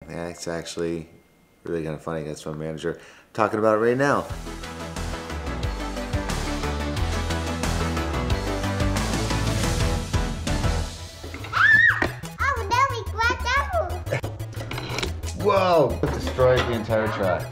Yeah, it's actually really kind of funny. That's my manager talking about it right now. Whoa! It destroyed the entire track.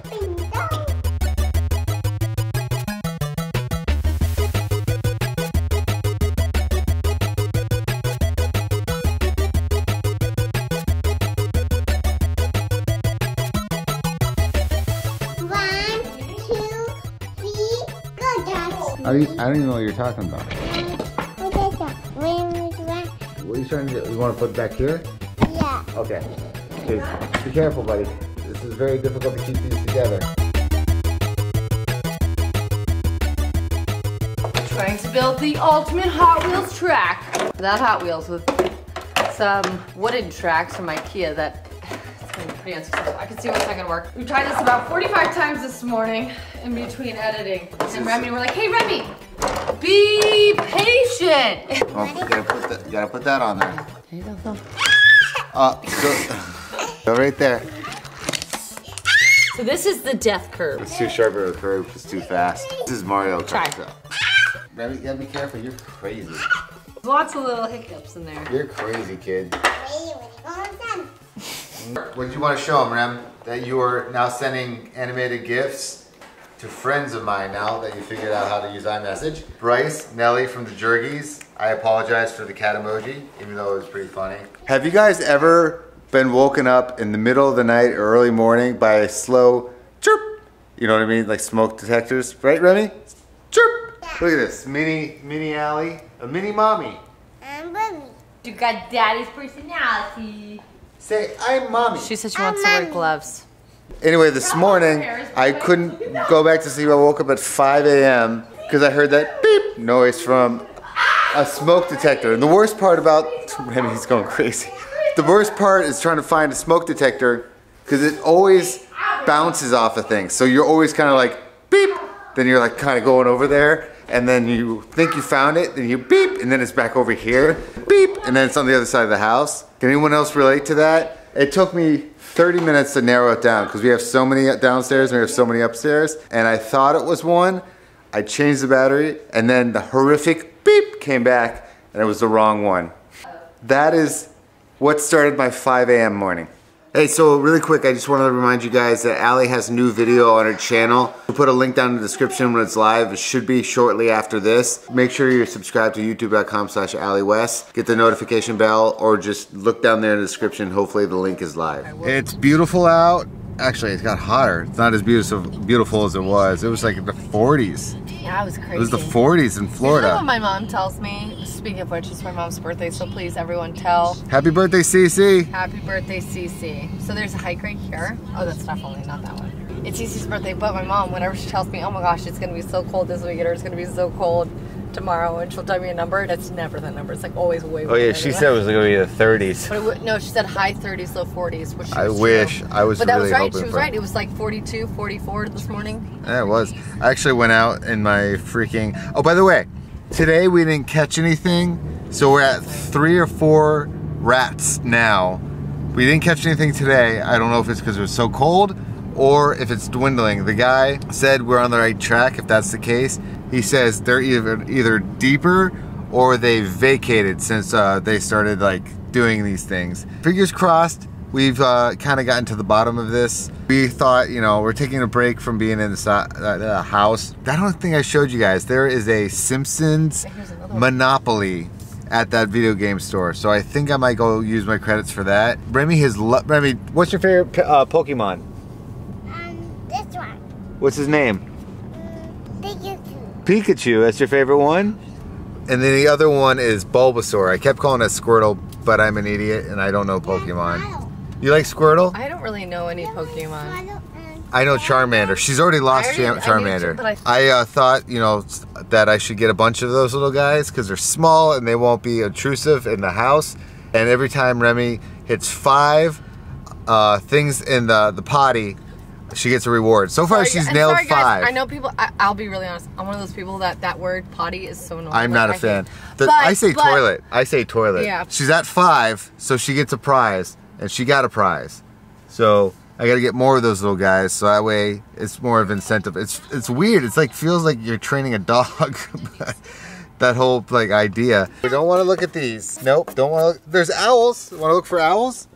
I don't even know what you're talking about. What are you trying to do? You want to put it back here? Yeah. Okay. Okay. Be careful, buddy. This is very difficult to keep these together. Trying to build the ultimate Hot Wheels track. That Hot Wheels with some wooden tracks from IKEA that it's going to be pretty unsuccessful. I can see what's not going to work. We tried this about 45 times this morning in between editing. And Remy, we're like, hey Remy, be patient. Oh, you gotta put that on there. There you go, Phil. Go right there. So this is the death curve. It's too sharp of a curve. It's too fast. This is Mario Kart. Try. Remy, you gotta be careful. You're crazy. Lots of little hiccups in there. You're crazy, kid. What did you want to show them, Rem? That you are now sending animated GIFs to friends of mine now that you figured out how to use iMessage. Bryce, Nelly from the Jergies. I apologize for the cat emoji, even though it was pretty funny. Have you guys ever been woken up in the middle of the night or early morning by a slow chirp? You know what I mean? Like smoke detectors, right, Remy? Chirp! Look at this, mini Allie, a mini mommy. I'm Mommy. You got daddy's personality. Say, I'm mommy. She said she wants to wear gloves. Anyway, this morning, I couldn't go back to sleep. I woke up at 5 a.m. because I heard that beep noise from a smoke detector. And the worst part about, Remy's going crazy. The worst part is trying to find a smoke detector because it always bounces off of things. So you're always kind of like, beep. Then you're like kind of going over there. And then you think you found it, then you beep, and then it's back over here. Beep, and then it's on the other side of the house. Can anyone else relate to that? It took me 30 minutes to narrow it down because we have so many downstairs and we have so many upstairs. And I thought it was one. I changed the battery and then the horrific beep came back and it was the wrong one. That is what started my 5 a.m. morning. Hey, so really quick, I just wanted to remind you guys that Allie has a new video on her channel. We'll put a link down in the description when it's live. It should be shortly after this. Make sure you're subscribed to youtube.com/AllieWest. Get the notification bell or just look down there in the description. Hopefully the link is live. It's beautiful out. Actually, it's got hotter. It's not as beautiful as it was. It was like in the 40s. Yeah, it was crazy. It was the 40s in Florida. You know what my mom tells me? Speaking of which, it's my mom's birthday, so please everyone tell. Happy birthday, Cece. Happy birthday, Cece. So there's a hike right here. Oh, that's definitely not that one. It's Cece's birthday, but my mom, whenever she tells me, oh my gosh, it's gonna be so cold this weekend or it's gonna be so cold tomorrow, and she'll tell me a number, and it's never that number. It's like always way. Oh yeah, she said it was gonna be the 30s. But no, she said high 30s, low 40s, which I wish. I was but that really was right. hoping She was for. right. It was like 42, 44 this morning. Yeah, it was. I actually went out in my freaking. Oh, by the way, today we didn't catch anything, so we're at 3 or 4 rats now. We didn't catch anything today. I don't know if it's because it was so cold or if it's dwindling. The guy said we're on the right track. If that's the case, he says they're either deeper or they vacated since they started like doing these things. Fingers crossed. We've kind of gotten to the bottom of this. We thought, you know, we're taking a break from being in the house. I don't think I showed you guys. There is a Simpsons Monopoly at that video game store. So I think I might go use my credits for that. Remy, Remy, what's your favorite Pokemon? This one. What's his name? Pikachu. Pikachu, that's your favorite one? And then the other one is Bulbasaur. I kept calling it Squirtle, but I'm an idiot and I don't know Pokemon. You like Squirtle? I don't really know any Pokemon. I know Charmander. She's already lost Charmander. I thought, you know, that I should get a bunch of those little guys because they're small and they won't be intrusive in the house. And every time Remy hits 5 things in the potty, she gets a reward. So far, she's nailed 5. Guys, I know people. I'll be really honest. I'm one of those people that word potty is so annoying. I'm not a fan. I say toilet. I say toilet. Yeah. She's at 5, so she gets a prize, and she got a prize. So I gotta get more of those little guys, so that way it's more of incentive. It's weird. It's like feels like you're training a dog. That whole like idea. We don't want to look at these. Nope. Don't want to. There's owls. Want to look for owls?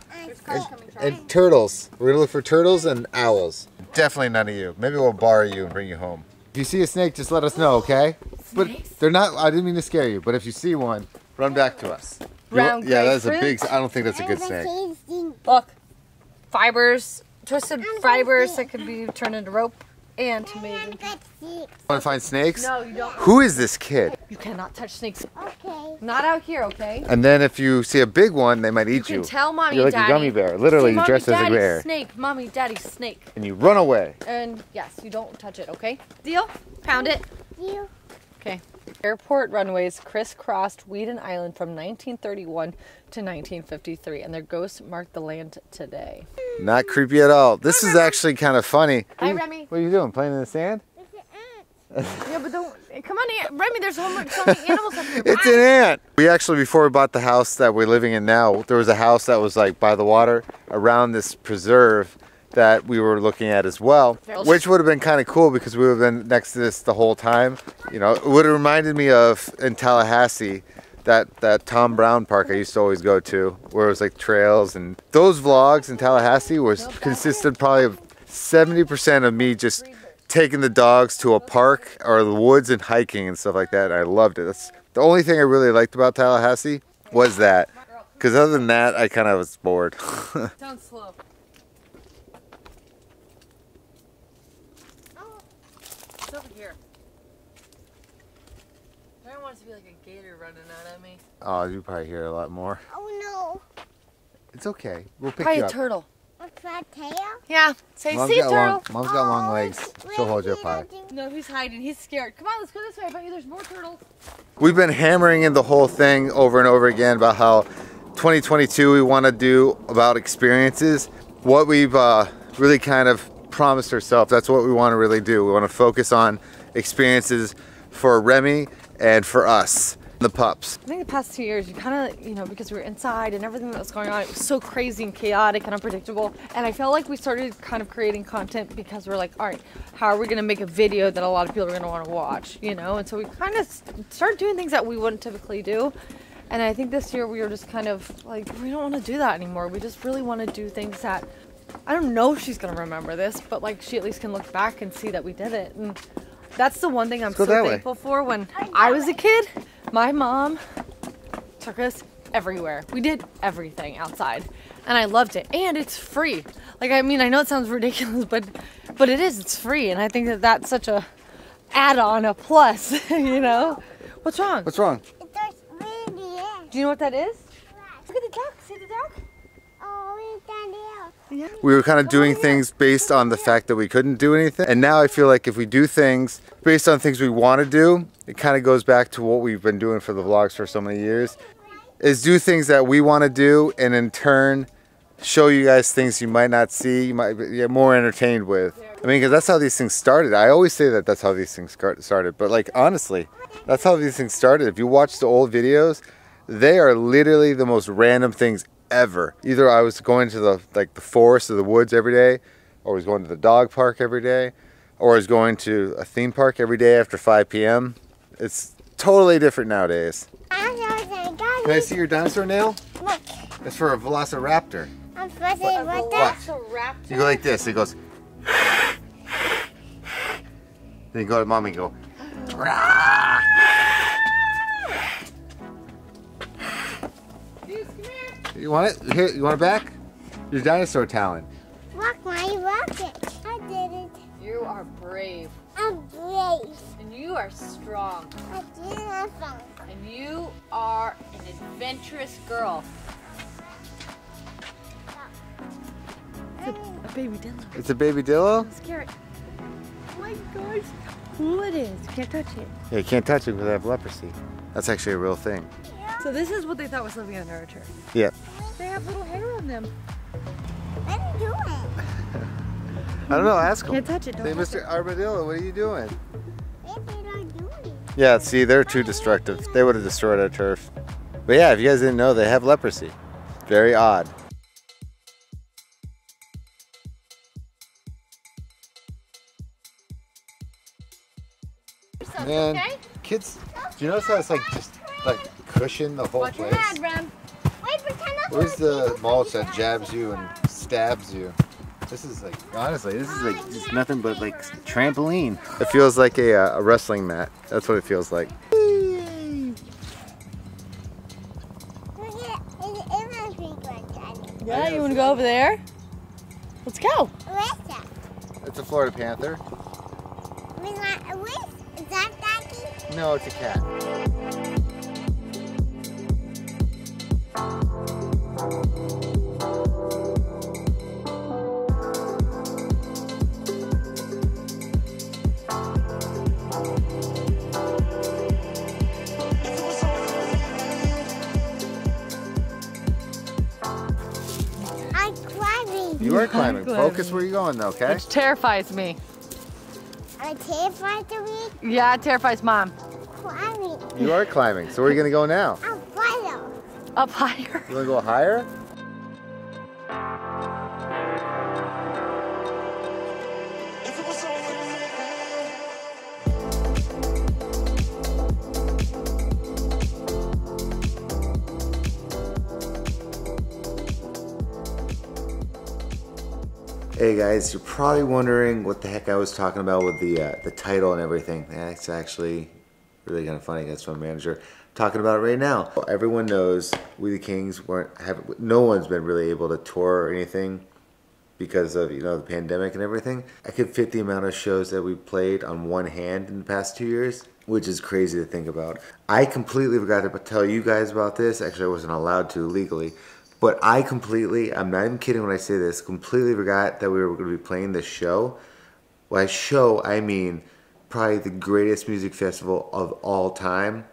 And turtles. We're gonna look for turtles and owls. Definitely none of you. Maybe we'll borrow you and bring you home. If you see a snake, just let us know, okay? But they're not. I didn't mean to scare you. But if you see one, run back to us. Round yeah, that's a grapefruit? big. I don't think that's a good snake. Look, fibers, twisted fibers that could be turned into rope and maybe. Want to find snakes? No, you don't. Who is this kid? You cannot touch snakes. Okay. Not out here, okay? And then if you see a big one, they might eat you. You can tell mommy You're and like daddy. a gummy bear. Literally, you dress as a daddy, bear. Snake, mommy, daddy, snake. And you run away. And yes, you don't touch it, okay? Deal? Pound it. You. Okay. Airport runways crisscrossed Weeden Island from 1931 to 1953, and their ghosts mark the land today. Not creepy at all. This is actually kind of funny. Hi, Remy. What are you doing? Playing in the sand? Yeah, but don't. Come on, Remy. There's so many animals up here. It's an ant. We actually, before we bought the house that we're living in now, there was a house that was like by the water around this preserve that we were looking at as well, which would have been kind of cool because we would have been next to this the whole time. You know, it would have reminded me of in Tallahassee, that Tom Brown park I used to always go to, where it was like trails, and those vlogs in Tallahassee was consisted probably of 70% of me just taking the dogs to a park or the woods and hiking and stuff like that. I loved it. That's the only thing I really liked about Tallahassee was that. Because other than that, I kind of was bored. Down slow. It's over here. I don't want it to be like a gator running out at me. Oh, you probably hear a lot more. Oh It's okay. We'll pick Probably you a up. turtle. no. What's that tail? Yeah. Say Mom's sea got turtle. Mom's got long legs. She'll hold you up high. No, he's hiding. He's scared. Come on, let's go this way. I bet you there's more turtles. We've been hammering in the whole thing over and over again about how 2022 we want to do about experiences. What we've really kind of promised ourselves, that's what we want to really do. We want to focus on experiences for Remy and for us, the pups. I think the past 2 years, you kind of, you know, because we were inside and everything that was going on, it was so crazy and chaotic and unpredictable. And I felt like we started kind of creating content because we're like, all right, how are we going to make a video that a lot of people are going to want to watch, you know? And so we kind of started doing things that we wouldn't typically do. And I think this year we were just kind of like, we don't want to do that anymore. We just really want to do things that, I don't know if she's going to remember this, but like she at least can look back and see that we did it. And that's the one thing I'm so thankful for. When I was a kid, my mom took us everywhere. We did everything outside and I loved it. And it's free. Like, I mean, I know it sounds ridiculous, but it is, it's free. And I think that that's such a add-on, a plus, you know? What's wrong? What's wrong? There's really is. Do you know what that is? Look at the duck, see the duck? Oh, it's down there. Yeah. We were kind of doing things based on the fact that we couldn't do anything. And now I feel like if we do things based on things we want to do, it kind of goes back to what we've been doing for the vlogs for so many years, is do things that we want to do and in turn show you guys things you might not see, you might get more entertained with. I mean, because that's how these things started. I always say that that's how these things started. But like, honestly, that's how these things started. If you watch the old videos, they are literally the most random things ever. Either I was going to the forest or the woods every day, or I was going to the dog park every day, or I was going to a theme park every day after 5 p.m. It's totally different nowadays. Can I see your dinosaur nail? Look, It's for a velociraptor. I'm supposed to what's that? You go like this. It goes. Then you go to mommy and go. You want it? Here, you want it back? Your dinosaur talent. Walk my rocket. I did it. You are brave. I'm brave. And you are strong. I did have fun. And you are an adventurous girl. A baby Dillo. It's a baby Dillo? Scary. Oh my gosh. Who it is? You can't touch it. Yeah, you can't touch it because I have leprosy. That's actually a real thing. So this is what they thought was living under our tree. Yeah. They have little hair on them. What are you doing? I don't know. Ask them. Can't touch it. Don't Hey, touch Mr. Armadillo, what are you doing? What are you doing? Yeah, see, they're too destructive. They would have destroyed our turf. But yeah, if you guys didn't know, they have leprosy. Very odd. something, Man, okay? kids, do you notice how it's like just like cushion the whole Watch your place? head, Rem. Wait, pretend I'm Where's gonna the mulch that jabs you and stabs you? This is like, honestly, this is like just nothing but like trampoline. It feels like a wrestling mat. That's what it feels like. Yeah, you want to go over there? Let's go. Where's that? It's a Florida Panther. Is that Daddy? No, it's a cat. I'm climbing. You are climbing. climbing. Focus where you're going though, okay? Which terrifies me. I'm terrified to be Yeah, it terrifies Mom. climbing. You are climbing. So where are you gonna go now? I'm fire. Up higher. You wanna go higher? Hey guys, you're probably wondering what the heck I was talking about with the title and everything. That's actually really kind of funny. That's my manager talking about it right now. Everyone knows We the Kings no one's been really able to tour or anything because of the pandemic and everything. I could fit the amount of shows that we played on one hand in the past 2 years, which is crazy to think about. I completely forgot to tell you guys about this. Actually, I wasn't allowed to legally. But I'm not even kidding when I say this, completely forgot that we were going to be playing this show. By show, I mean probably the greatest music festival of all time.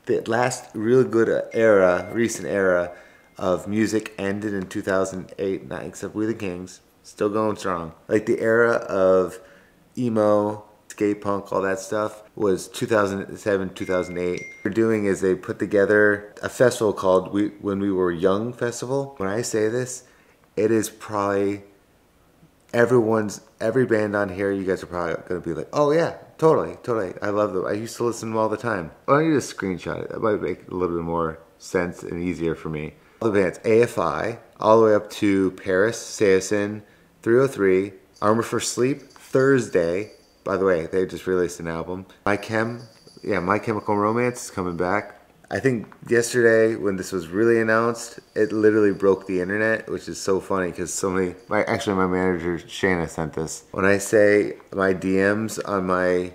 The last real good recent era of music ended in 2008, not except We the Kings, still going strong. Like the era of emo, skate punk, all that stuff was 2007, 2008. What they're doing is they put together a festival called When We Were Young Festival. When I say this, it is probably every band on here, you guys are probably gonna be like, oh yeah, totally. I love them. I used to listen to them all the time. Why don't you just screenshot it? That might make a little bit more sense and easier for me. All the bands, AFI, all the way up to Paris, Saosin, 303, Armor for Sleep, Thursday. By the way, they just released an album. My Chemical Romance is coming back. I think yesterday when this was really announced, it literally broke the internet, which is so funny because my manager Shayna sent this. When I say my DMs on my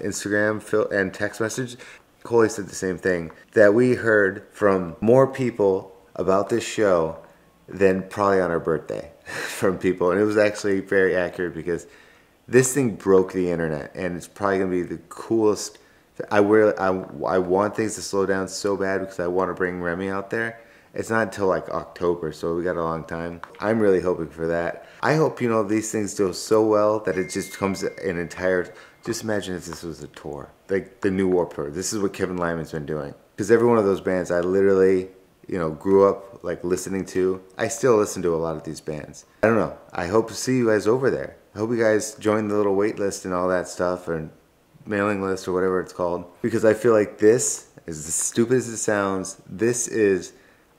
Instagram and text message, Coley said the same thing, that we heard from more people about this show than probably on our birthday from people. And it was actually very accurate because this thing broke the internet, and it's probably gonna be the coolest. I want things to slow down so bad because I want to bring Remy out there. It's not until like October, so we got a long time. I'm really hoping for that. I hope these things do so well that it just comes an entire. Just imagine if this was a tour, like the new Warped Tour. This is what Kevin Lyman's been doing. Because every one of those bands, I literally, grew up like listening to. I still listen to a lot of these bands. I don't know. I hope to see you guys over there. I hope you guys join the little wait list and all that stuff, or mailing list, or whatever it's called. Because I feel like this, as stupid as it sounds, this is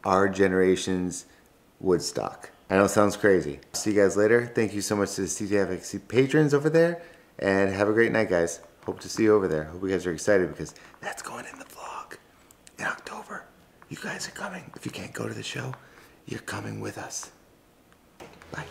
our generation's Woodstock. I know it sounds crazy. See you guys later. Thank you so much to the CTFXC patrons over there, and have a great night, guys. Hope to see you over there. Hope you guys are excited because that's going in the vlog in October. You guys are coming. If you can't go to the show, you're coming with us. Bye.